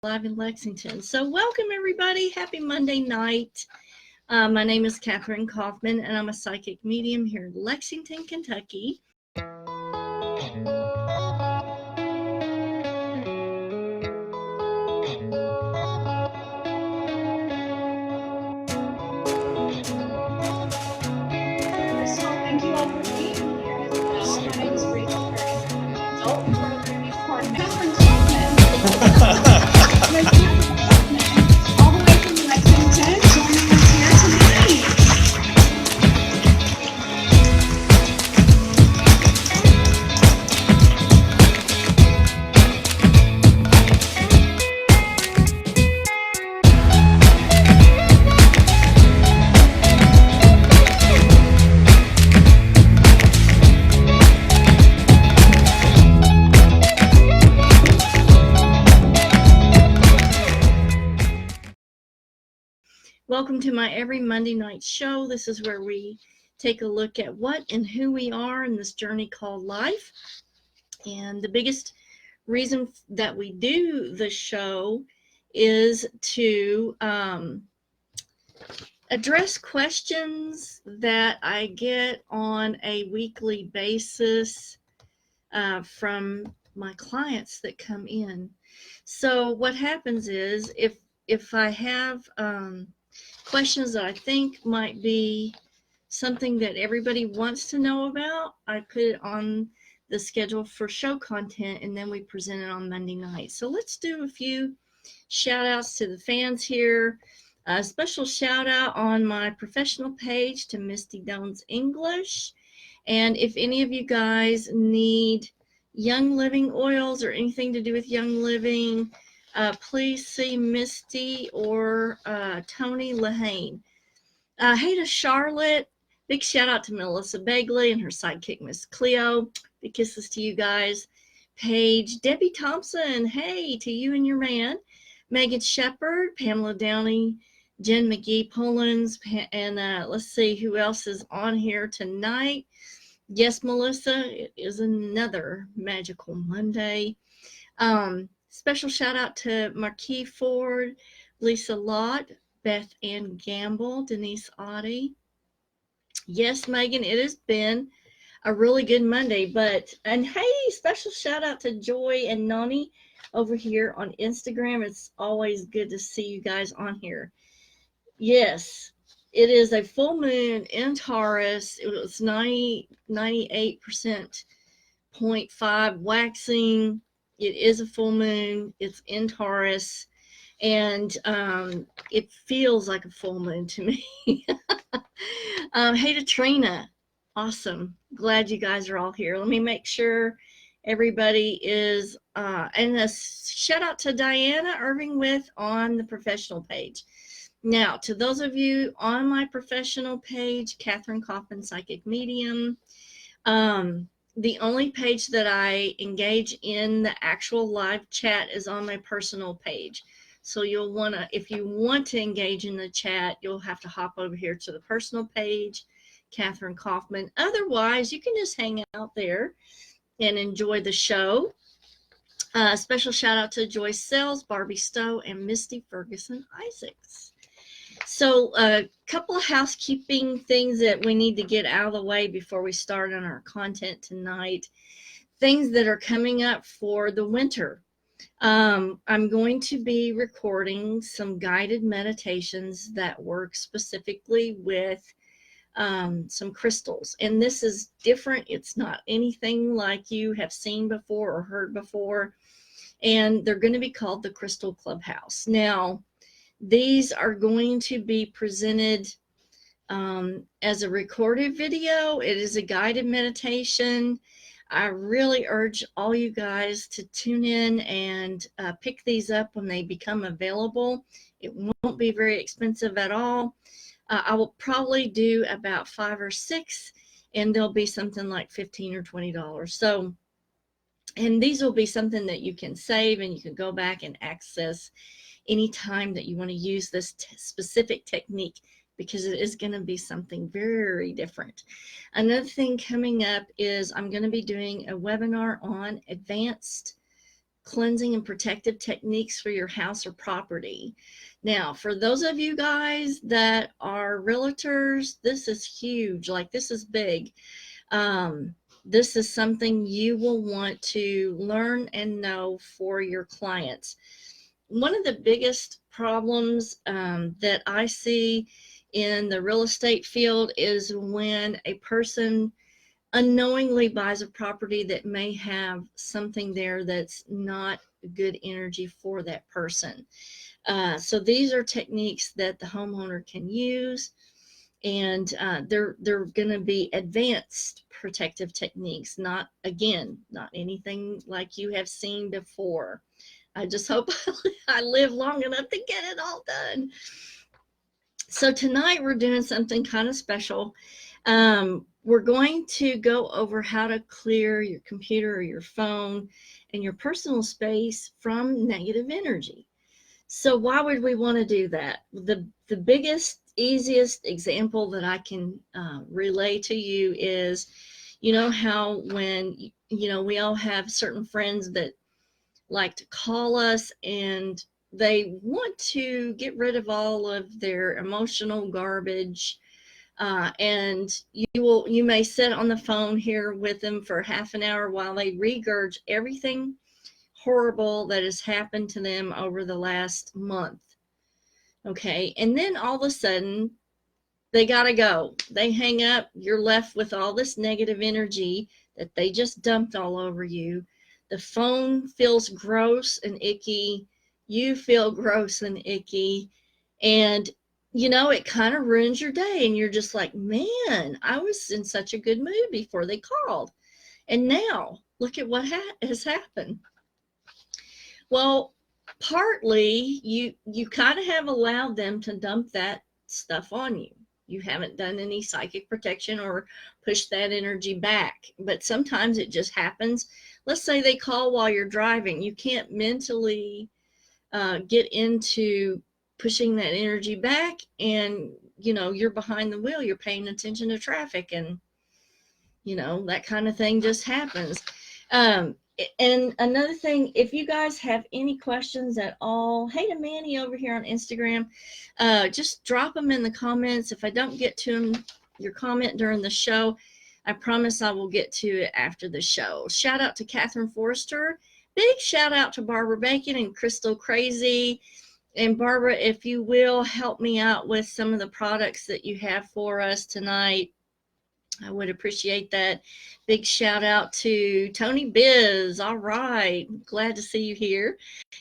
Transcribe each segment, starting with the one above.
live in Lexington. So welcome everybody. Happy Monday night. My name is Catherine Kaufman and I'm a psychic medium here in Lexington, Kentucky. Thank you all for being here as well. My name is Rachel Curtis. I'm an adult programming coordinator. Catherine Kaufman, all the way from Lexington, joining us here tonight. Welcome to my every Monday night show. This is where we take a look at what and who we are in this journey called life. And the biggest reason that we do the show is to address questions that I get on a weekly basis from my clients that come in. So what happens is if I have questions that I think might be something that everybody wants to know about, I put it on the schedule for show content and then we present it on Monday night. So let's do a few shout outs to the fans here. A special shout out on my professional page to Misty Dones English. And if any of you guys need Young Living oils or anything to do with Young Living, please see Misty or Tony Lahane. Hey to Charlotte. Big shout out to Melissa Begley and her sidekick, Miss Cleo. Big kisses to you guys. Paige, Debbie Thompson. Hey to you and your man. Megan Shepard, Pamela Downey, Jen McGee Pullins, and let's see who else is on here tonight. Yes, Melissa, it is another magical Monday. Special shout out to Marquis Ford, Lisa Lott, Beth Ann Gamble, Denise Audie. Yes, Megan, it has been a really good Monday. And hey, special shout out to Joy and Nani over here on Instagram. It's always good to see you guys on here. Yes, it is a full moon in Taurus. It was 98% 0.5 waxing. It is a full moon. It's in Taurus. And it feels like a full moon to me. Hey to Trina. Awesome. Glad you guys are all here. Let me make sure everybody is, and a shout out to Diana Irving with on the professional page. Now, to those of you on my professional page, Catherine Kaufman, Psychic Medium, the only page that I engage in the actual live chat is on my personal page. So you'll want to, if you want to engage in the chat, you'll have to hop over here to the personal page, Catherine Kaufman. Otherwise, you can just hang out there and enjoy the show. Special shout out to Joyce Sells, Barbie Stowe, and Misty Ferguson Isaacs. So a couple of housekeeping things that we need to get out of the way before we start on our content tonight. Things that are coming up for the winter. I'm going to be recording some guided meditations that work specifically with some crystals. And this is different. It's not anything like you have seen before or heard before. And they're going to be called the Crystal Clubhouse. Now, these are going to be presented as a recorded video. It is a guided meditation. I really urge all you guys to tune in and pick these up when they become available. It won't be very expensive at all. I will probably do about 5 or 6, and they'll be something like $15 or $20. So, and these will be something that you can save and you can go back and access anytime that you want to use this specific technique, because it is going to be something very different. Another thing coming up is I'm going to be doing a webinar on advanced cleansing and protective techniques for your house or property. Now, for those of you guys that are realtors, this is huge. Like, this is big. This is something you will want to learn and know for your clients. One of the biggest problems that I see in the real estate field is when a person unknowingly buys a property that may have something there that's not good energy for that person. So these are techniques that the homeowner can use, and they're going to be advanced protective techniques, not anything like you have seen before. I just hope I live long enough to get it all done. So tonight we're doing something kind of special. We're going to go over how to clear your computer or your phone and your personal space from negative energy. So why would we want to do that? The biggest, easiest example that I can relay to you is, you know how when, you know, we all have certain friends that like to call us and they want to get rid of all of their emotional garbage. And you may sit on the phone here with them for half an hour while they regurge everything horrible that has happened to them over the last month. Okay. And then all of a sudden they got to go. They hang up. You're left with all this negative energy that they just dumped all over you. The phone feels gross and icky. You feel gross and icky. And, you know, it kind of ruins your day. And you're just like, man, I was in such a good mood before they called. And now look at what has happened. Well, partly you kind of have allowed them to dump that stuff on you. You haven't done any psychic protection or pushed that energy back. But sometimes it just happens. Let's say they call while you're driving. You can't mentally get into pushing that energy back, and you know you're behind the wheel. You're paying attention to traffic, and you know that kind of thing just happens. And another thing, if you guys have any questions at all, hey to Manny over here on Instagram, just drop them in the comments. If I don't get to your comment during the show, I promise I will get to it after the show. Shout out to Catherine Forrester. Big shout out to Barbara Bacon and Crystal Crazy. And Barbara, if you will help me out with some of the products that you have for us tonight, I would appreciate that. Big shout out to Tony Biz. All right. Glad to see you here.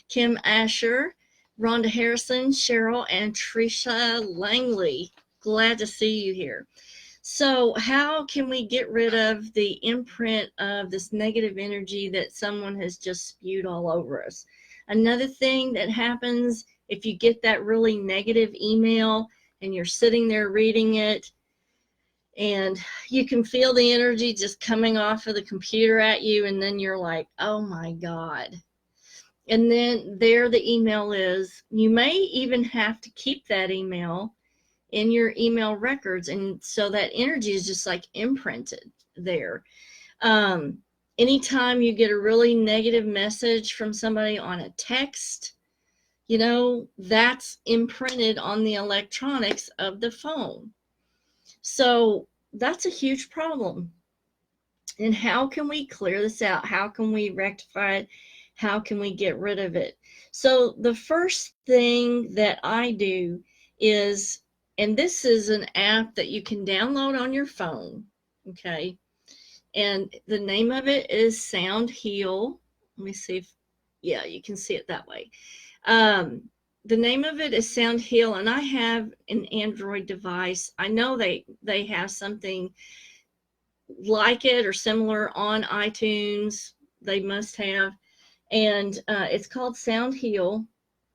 Kim Asher, Rhonda Harrison, Cheryl, and Trisha Langley. Glad to see you here. So how can we get rid of the imprint of this negative energy that someone has just spewed all over us? Another thing that happens if you get that really negative email and you're sitting there reading it, and you can feel the energy just coming off of the computer at you, and then you're like, oh my God. And then there the email is. You may even have to keep that email in your email records, and so that energy is just like imprinted there. Anytime you get a really negative message from somebody on a text, you know, that's imprinted on the electronics of the phone. So that's a huge problem. And how can we clear this out? How can we rectify it? How can we get rid of it? So the first thing that I do is, and this is an app that you can download on your phone, okay? And the name of it is Sound Heal. Let me see if, yeah, you can see it that way. The name of it is Sound Heal, and I have an Android device. I know they have something like it or similar on iTunes. They must have. And it's called Sound Heal.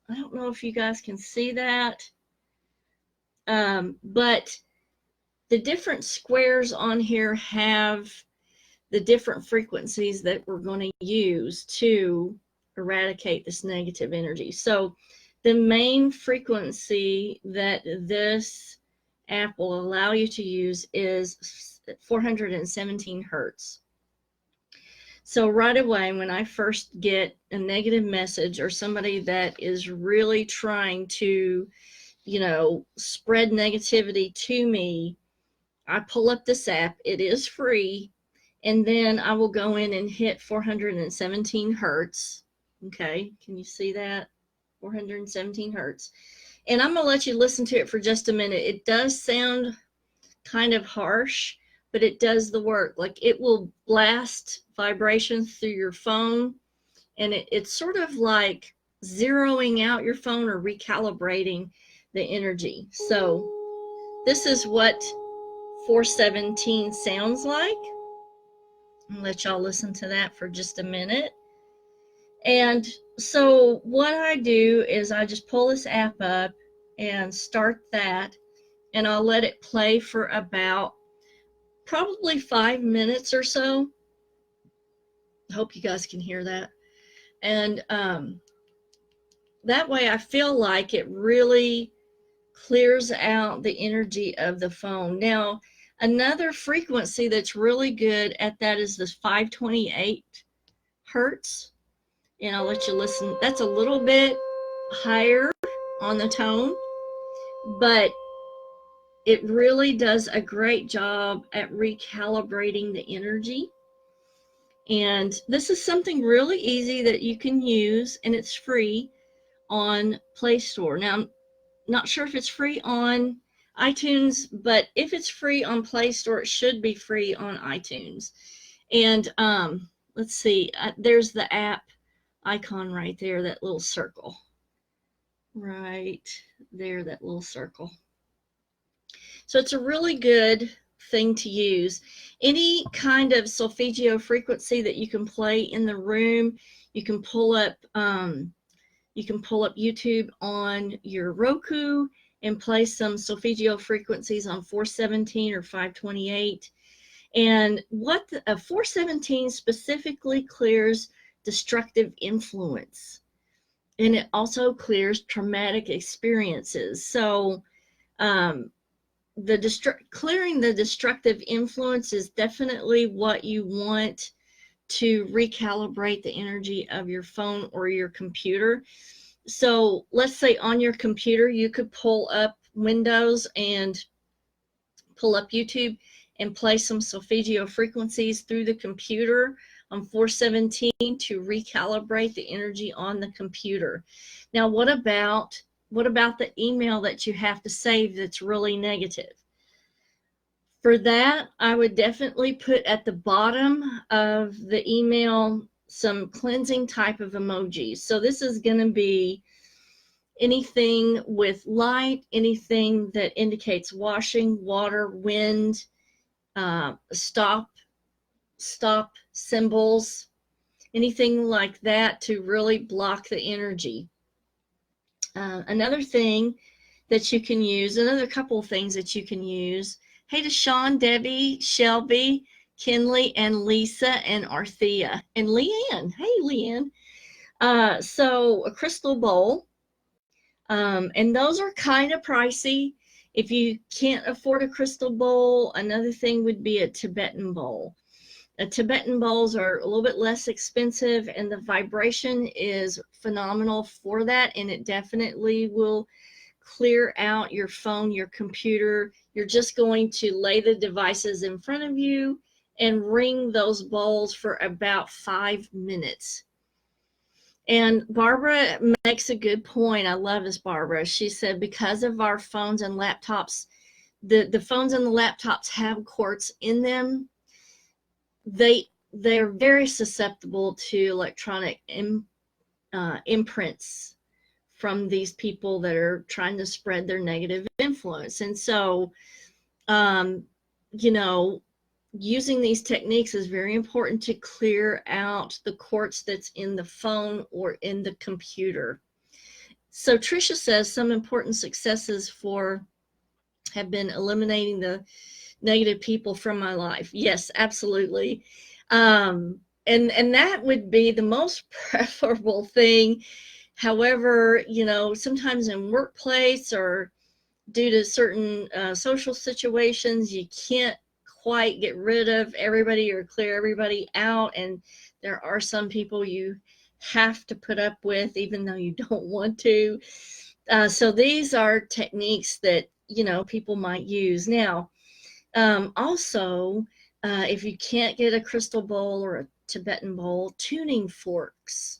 I don't know if you guys can see that. But the different squares on here have the different frequencies that we're going to use to eradicate this negative energy. So the main frequency that this app will allow you to use is 417 hertz. So right away, when I first get a negative message or somebody that is really trying to, spread negativity to me, I pull up this app. It is free. And then I will go in and hit 417 hertz. Okay, can you see that? 417 hertz. And I'm going to let you listen to it for just a minute. It does sound kind of harsh, but it does the work. Like, it will blast vibrations through your phone, and it's sort of like zeroing out your phone or recalibrating the energy. So this is what 417 sounds like. I'll let y'all listen to that for just a minute. And so what I do is I just pull this app up and start that, and I'll let it play for about probably 5 minutes or so. I hope you guys can hear that. And that way I feel like it really clears out the energy of the phone. Now, another frequency that's really good at that is this 528 hertz. And I'll let you listen. That's a little bit higher on the tone, but it really does a great job at recalibrating the energy. And this is something really easy that you can use, and it's free on Play Store. Now, I'm not sure if it's free on iTunes, but if it's free on Play Store, it should be free on iTunes. And let's see, there's the app icon right there, that little circle. Right there, that little circle. So it's a really good thing to use. Any kind of solfeggio frequency that you can play in the room, you can pull up YouTube on your Roku and play some solfeggio frequencies on 417 or 528. And what 417 specifically clears destructive influence, and it also clears traumatic experiences. So clearing the destructive influence is definitely what you want to recalibrate the energy of your phone or your computer. So let's say on your computer, you could pull up Windows and pull up YouTube and play some solfeggio frequencies through the computer on 417 to recalibrate the energy on the computer. Now, what about the email that you have to save that's really negative? For that, I would definitely put at the bottom of the email some cleansing type of emojis. So this is going to be anything with light, anything that indicates washing, water, wind, stop symbols, anything like that to really block the energy. Another thing that you can use, another couple of things that you can use. Hey to Sean, Debbie, Shelby, Kinley, and Lisa, and Arthea, and Leanne. Hey, Leanne. So a crystal bowl, and those are kind of pricey. If you can't afford a crystal bowl, another thing would be a Tibetan bowl. Tibetan bowls are a little bit less expensive, and the vibration is phenomenal for that, and it definitely will clear out your phone, your computer. You're just going to lay the devices in front of you and ring those bowls for about 5 minutes. And Barbara makes a good point. I love this, Barbara. She said, because of our phones and laptops, the phones and the laptops have quartz in them. They're very susceptible to electronic imprints from these people that are trying to spread their negative influence. And so, using these techniques is very important to clear out the quartz that's in the phone or in the computer. So Tricia says some important successes have been eliminating the negative people from my life. Yes, absolutely. And that would be the most preferable thing. However, sometimes in workplace or due to certain social situations, you can't quite get rid of everybody or clear everybody out, and There are some people you have to put up with, even though you don't want to. So these are techniques that, people might use. Now, also, if you can't get a crystal bowl or a Tibetan bowl, tuning forks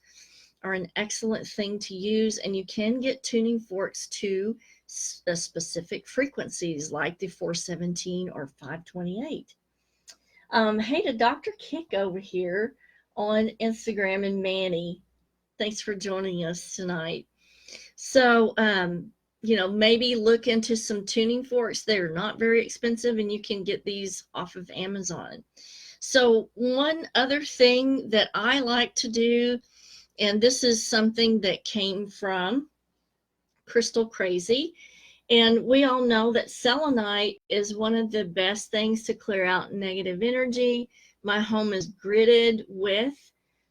are an excellent thing to use, and you can get tuning forks to specific frequencies like the 417 or 528. Hey to Dr. Kick over here on Instagram, and Manny, thanks for joining us tonight. So, maybe look into some tuning forks. They're not very expensive, and you can get these off of Amazon. So one other thing that I like to do, and this is something that came from Crystal Crazy, and we all know that selenite is one of the best things to clear out negative energy. My home is gridded with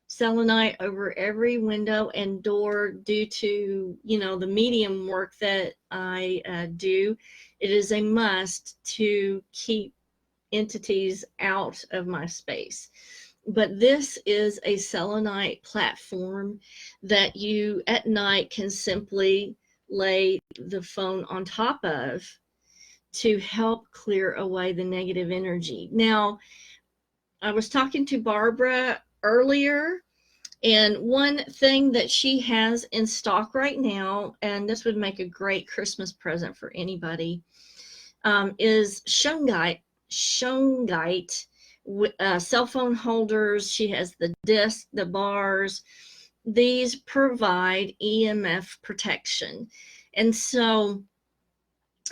selenite over every window and door due to, the medium work that I do. It is a must to keep entities out of my space. But this is a selenite platform that you at night can simply lay the phone on top of to help clear away the negative energy. Now, I was talking to Barbara earlier, and one thing that she has in stock right now, and this would make a great Christmas present for anybody, is shungite cell phone holders. She has the disc, the bars. These provide EMF protection. And so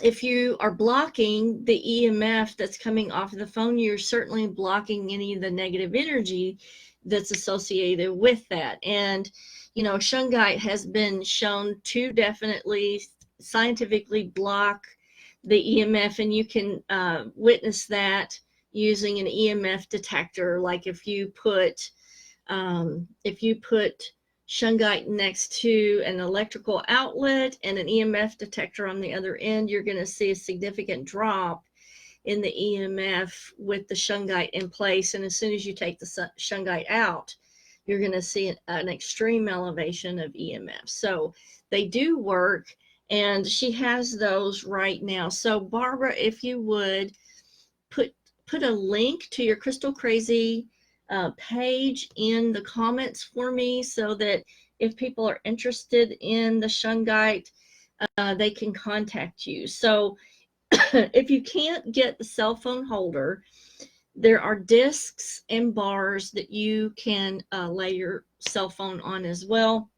if you are blocking the EMF that's coming off of the phone, you're certainly blocking any of the negative energy that's associated with that. And, shungite has been shown to definitely scientifically block the EMF, and you can witness that using an EMF detector. Like if you put shungite next to an electrical outlet and an EMF detector on the other end, you're going to see a significant drop in the EMF with the shungite in place. And as soon as you take the shungite out, you're going to see an extreme elevation of EMF. So they do work, and she has those right now. So Barbara, if you would put a link to your Crystal Crazy page in the comments for me, so that if people are interested in the shungite, they can contact you. So if you can't get the cell phone holder, there are discs and bars that you can lay your cell phone on as well.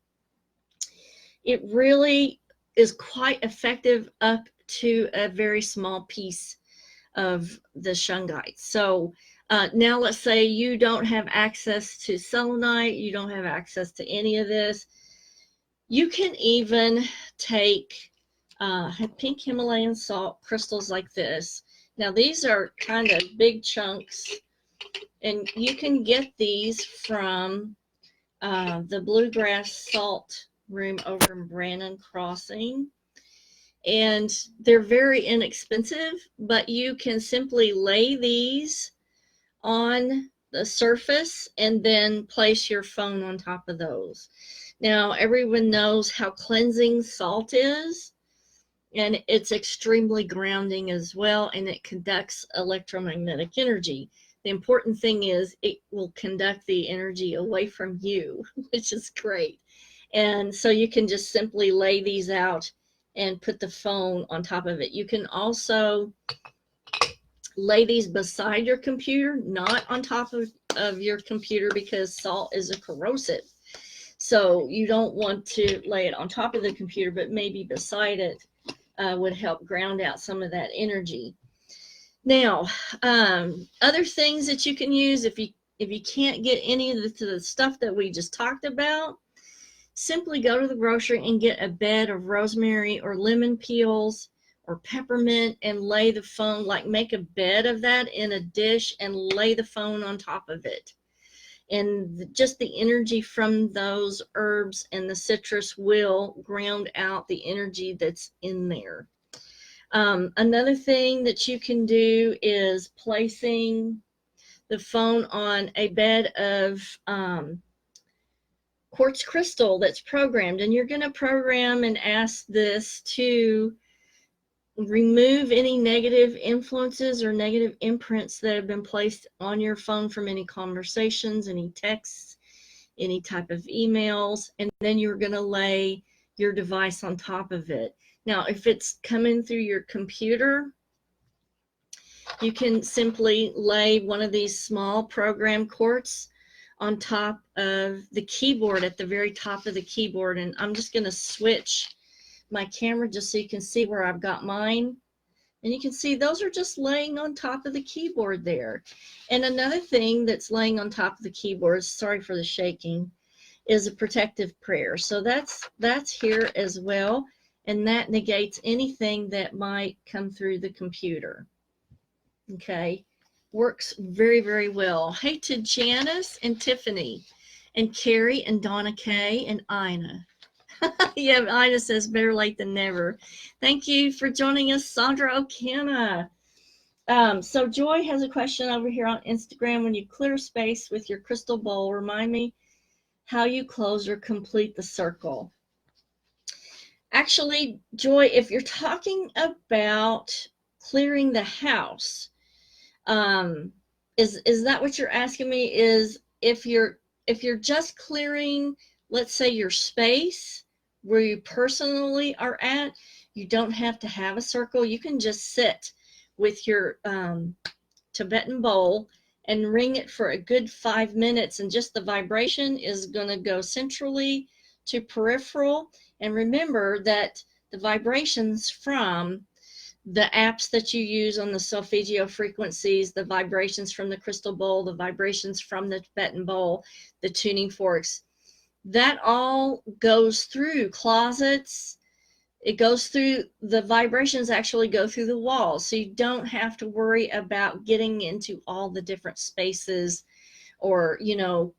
It really is quite effective up to a very small piece of the shungite. So now let's say you don't have access to selenite, you don't have access to any of this. You can even take pink Himalayan salt crystals like this. Now these are kind of big chunks, and you can get these from the Bluegrass Salt Room over in Brannon Crossing. And they're very inexpensive, but you can simply lay these on the surface and then place your phone on top of those. Now, everyone knows how cleansing salt is, and it's extremely grounding as well, and it conducts electromagnetic energy. The important thing is it will conduct the energy away from you, which is great. And so you can just simply lay these out and put the phone on top of it. You can also lay these beside your computer, not on top of your computer, because salt is a corrosive. So you don't want to lay it on top of the computer, but maybe beside it would help ground out some of that energy. Now, other things that you can use if you can't get any of the stuff that we just talked about, simply go to the grocery and get a bed of rosemary or lemon peels or peppermint and lay the phone, like make a bed of that in a dish and lay the phone on top of it. And just the energy from those herbs and the citrus will ground out the energy that's in there. Another thing that you can do is placing the phone on a bed of quartz crystal that's programmed, and you're going to program and ask this to remove any negative influences or negative imprints that have been placed on your phone from any conversations, any texts, any type of emails, and then you're going to lay your device on top of it. Now, if it's coming through your computer, you can simply lay one of these small program quartz on top of the keyboard, at the very top of the keyboard. And I'm just going to switch my camera just so you can see where I've got mine. And you can see those are just laying on top of the keyboard there. And another thing that's laying on top of the keyboard, sorry for the shaking, is a protective prayer. So that's here as well. And that negates anything that might come through the computer. Okay, works very, very well. Hey to Janice and Tiffany and Carrie and Donna Kay and Ina. Yeah, Ina says better late than never. Thank you for joining us, Sandra O'Cana. So Joy has a question over here on Instagram. When you clear space with your crystal bowl, remind me how you close or complete the circle. Actually, Joy, if you're talking about clearing the house, is that what you're asking me? Is if you're just clearing, let's say, your space where you personally are at, you don't have to have a circle. You can just sit with your Tibetan bowl and ring it for a good 5 minutes, and just the vibration is going to go centrally to peripheral. And remember that the vibrations from the apps that you use on the solfeggio frequencies, the vibrations from the crystal bowl, the vibrations from the Tibetan bowl, the tuning forks, that all goes through closets. It goes through, the vibrations actually go through the walls. So you don't have to worry about getting into all the different spaces or,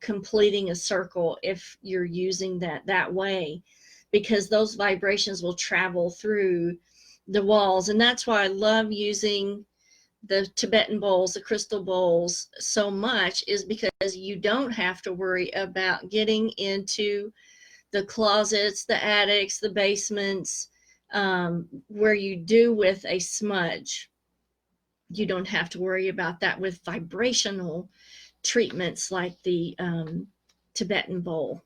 completing a circle if you're using that way, because those vibrations will travel through the walls. And that's why I love using the Tibetan bowls, the crystal bowls so much, is because you don't have to worry about getting into the closets, the attics, the basements, where you do with a smudge. You don't have to worry about that with vibrational treatments like the Tibetan bowl.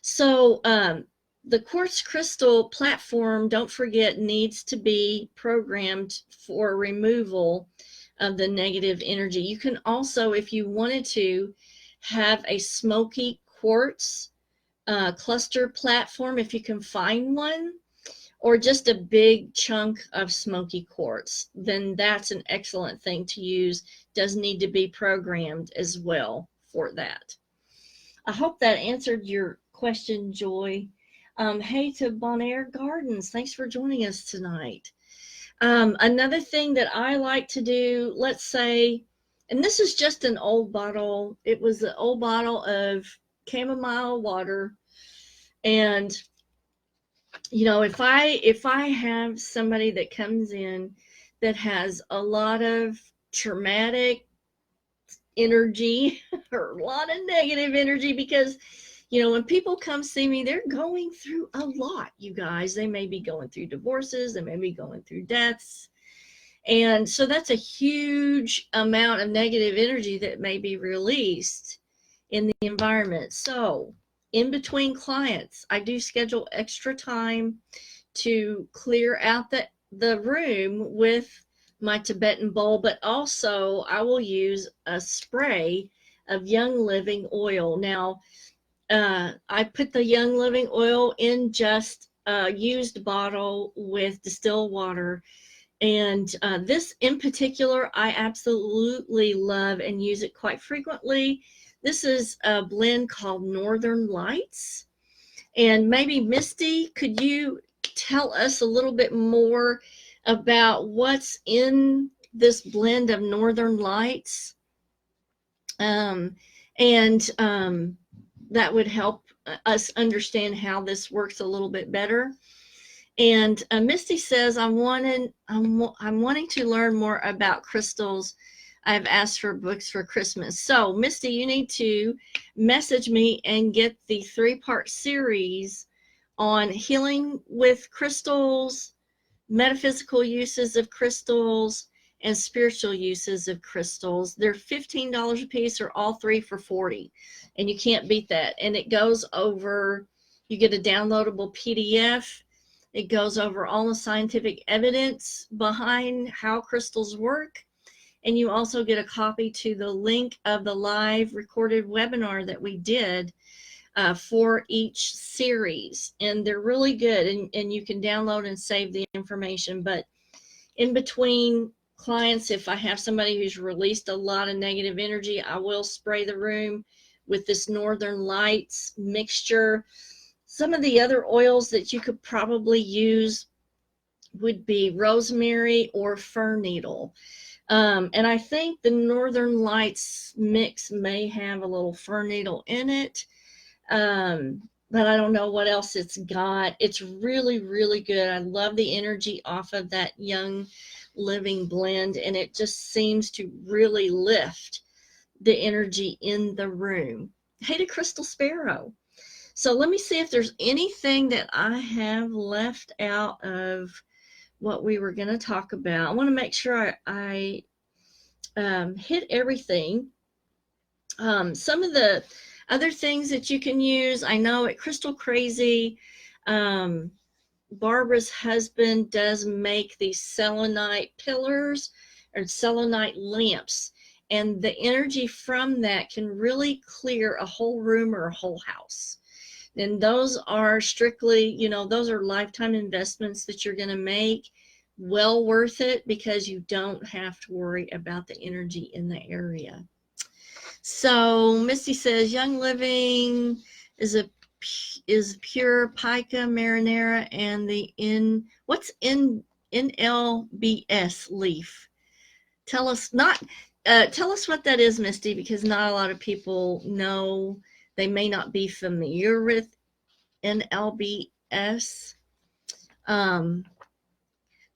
So the quartz crystal platform, don't forget, needs to be programmed for removal of the negative energy. You can also, if you wanted to, have a smoky quartz cluster platform, if you can find one, or just a big chunk of smoky quartz, then that's an excellent thing to use. Does need to be programmed as well for that. I hope that answered your question, Joy. Hey to Bonaire Gardens, thanks for joining us tonight. Another thing that I like to do, let's say, and this is just an old bottle. It was an old bottle of chamomile water. And, if I have somebody that comes in that has a lot of traumatic energy or a lot of negative energy, because when people come see me, they're going through a lot, you guys. They may be going through divorces, they may be going through deaths, and so that's a huge amount of negative energy that may be released in the environment. So in between clients, I do schedule extra time to clear out the room with my Tibetan bowl, but also I will use a spray of Young Living oil. Now, I put the Young Living oil in just a used bottle with distilled water. And this in particular, I absolutely love and use it quite frequently. This is a blend called Northern Lights. And maybe Misty, could you tell us a little bit more about what's in this blend of Northern Lights? That would help us understand how this works a little bit better. And Misty says, I'm wanting to learn more about crystals. I've asked for books for Christmas. So, Misty, you need to message me and get the 3-part series on healing with crystals, metaphysical uses of crystals, and spiritual uses of crystals. They're $15 a piece, or all 3 for $40, and you can't beat that. And it goes over, you get a downloadable PDF. It goes over all the scientific evidence behind how crystals work. And you also get a copy to the link of the live recorded webinar that we did for each series. And they're really good, and you can download and save the information. But in between clients, if I have somebody who's released a lot of negative energy, I will spray the room with this Northern Lights mixture. Some of the other oils that you could probably use would be rosemary or fir needle. And I think the Northern Lights mix may have a little fir needle in it. But I don't know what else it's got. It's really, really good. I love the energy off of that Young Living blend, and it just seems to really lift the energy in the room. Hey to Crystal Sparrow. So let me see if there's anything that I have left out of what we were going to talk about. I want to make sure I hit everything. Some of the other things that you can use, I know at Crystal Crazy, Barbara's husband does make these selenite pillars or selenite lamps, and the energy from that can really clear a whole room or a whole house. And those are strictly, you know, those are lifetime investments that you're going to make. Well worth it, because you don't have to worry about the energy in the area. So Misty says Young Living is pure pica marinara, and the NLBS leaf. Tell us what that is, Misty, because not a lot of people know. They may not be familiar with NLBS.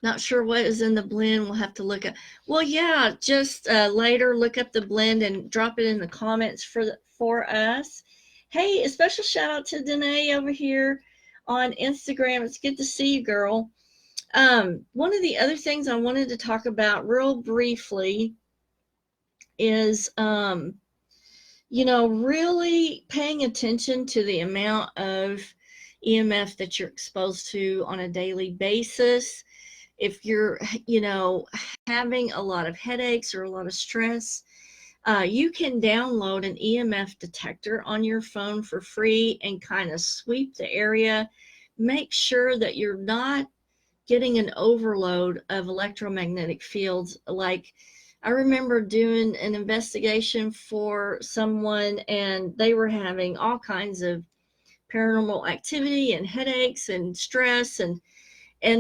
Not sure what is in the blend. We'll have to look at. Well, yeah, just later look up the blend and drop it in the comments for us. Hey, a special shout out to Danae over here on Instagram. It's good to see you, girl. One of the other things I wanted to talk about real briefly is, really paying attention to the amount of EMF that you're exposed to on a daily basis. If you're, having a lot of headaches or a lot of stress, you can download an EMF detector on your phone for free and kind of sweep the area. Make sure that you're not getting an overload of electromagnetic fields. Like, I remember doing an investigation for someone, and they were having all kinds of paranormal activity and headaches and stress, and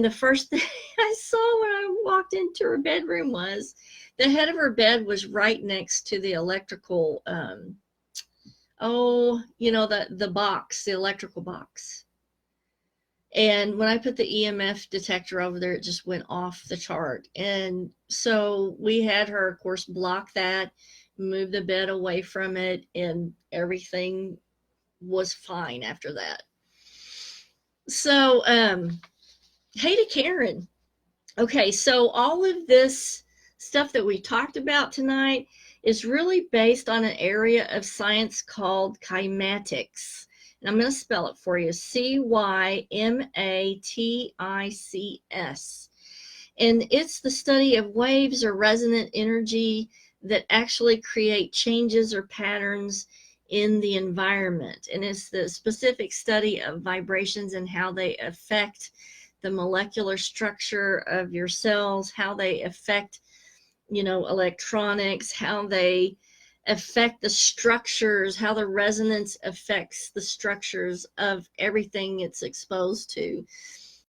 the first thing I saw when I walked into her bedroom was the head of her bed was right next to the electrical, the box, the electrical box. And when I put the EMF detector over there, it just went off the chart. And so we had her, of course, block that, move the bed away from it, and everything was fine after that. So, hey to Karen. Okay, so all of this stuff that we talked about tonight is really based on an area of science called kymatics. And I'm going to spell it for you, Cymatics. And it's the study of waves or resonant energy that actually create changes or patterns in the environment. And it's the specific study of vibrations and how they affect the molecular structure of your cells, how they affect, electronics, how they affect the structures, how the resonance affects the structures of everything it's exposed to.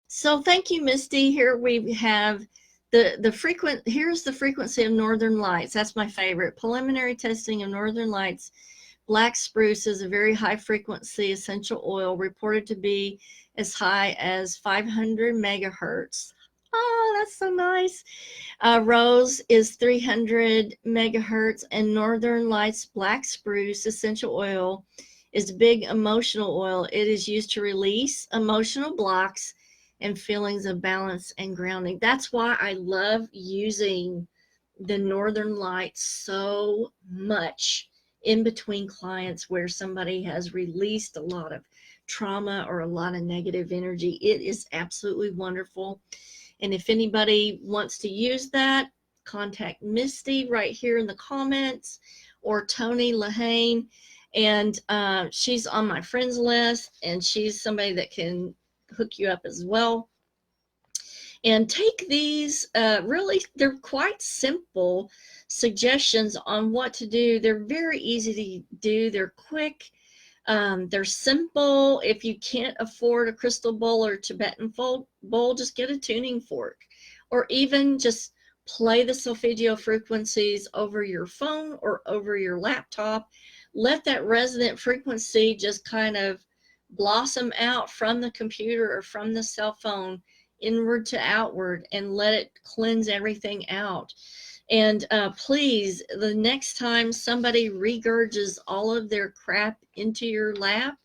So thank you, Misty. Here we have here's the frequency of Northern Lights. That's my favorite. Preliminary testing of Northern Lights. Black spruce is a very high frequency essential oil, reported to be as high as 500 megahertz. Oh, that's so nice. Rose is 300 megahertz, and Northern Lights Black Spruce essential oil is big emotional oil. It is used to release emotional blocks and feelings of balance and grounding. That's why I love using the Northern Lights so much in between clients where somebody has released a lot of trauma or a lot of negative energy. It is absolutely wonderful. And if anybody wants to use that, contact Misty right here in the comments, or Tony Lahane. And she's on my friends list, and she's somebody that can hook you up as well. And take these, really, they're quite simple suggestions on what to do. They're very easy to do. They're quick. They're simple. If you can't afford a crystal bowl or Tibetan bowl, just get a tuning fork, or even just play the solfeggio frequencies over your phone or over your laptop. Let that resonant frequency just kind of blossom out from the computer or from the cell phone inward to outward, and let it cleanse everything out. And please, the next time somebody regurges all of their crap into your lap,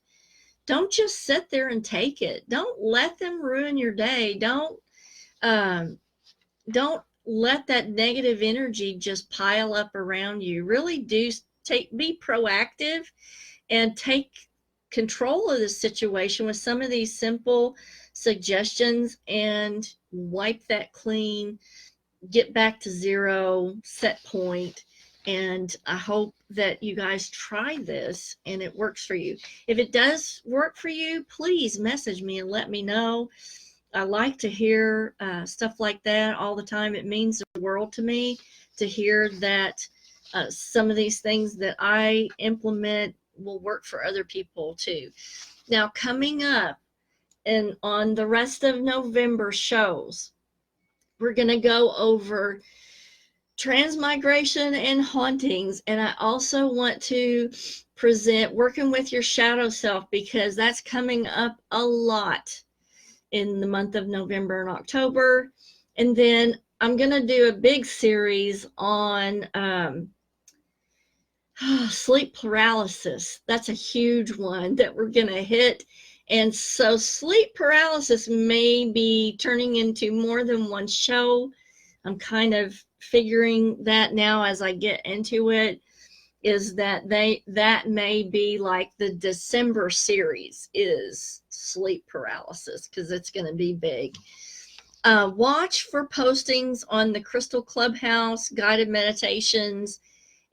don't just sit there and take it. Don't let them ruin your day. Don't let that negative energy just pile up around you. Really do be proactive and take control of the situation with some of these simple suggestions, and wipe that clean, get back to zero, set point. And I hope that you guys try this and it works for you. If it does work for you, please message me and let me know. I like to hear stuff like that all the time. It means the world to me to hear that some of these things that I implement will work for other people too. Now, coming up and on the rest of November shows, we're going to go over transmigration and hauntings. And I also want to present working with your shadow self, because that's coming up a lot in the month of November and October. And then I'm going to do a big series on sleep paralysis. That's a huge one that we're going to hit. And so sleep paralysis may be turning into more than one show. I'm kind of figuring that now as I get into it, is that that may be like the December series is sleep paralysis, because it's going to be big. Watch for postings on the Crystal Clubhouse, guided meditations,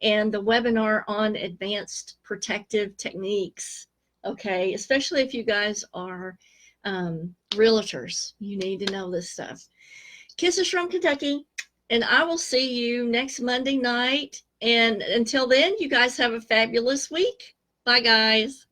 and the webinar on advanced protective techniques. Okay, especially if you guys are realtors, you need to know this stuff. Kisses from Kentucky, and I will see you next Monday night. And until then, you guys have a fabulous week. Bye, guys.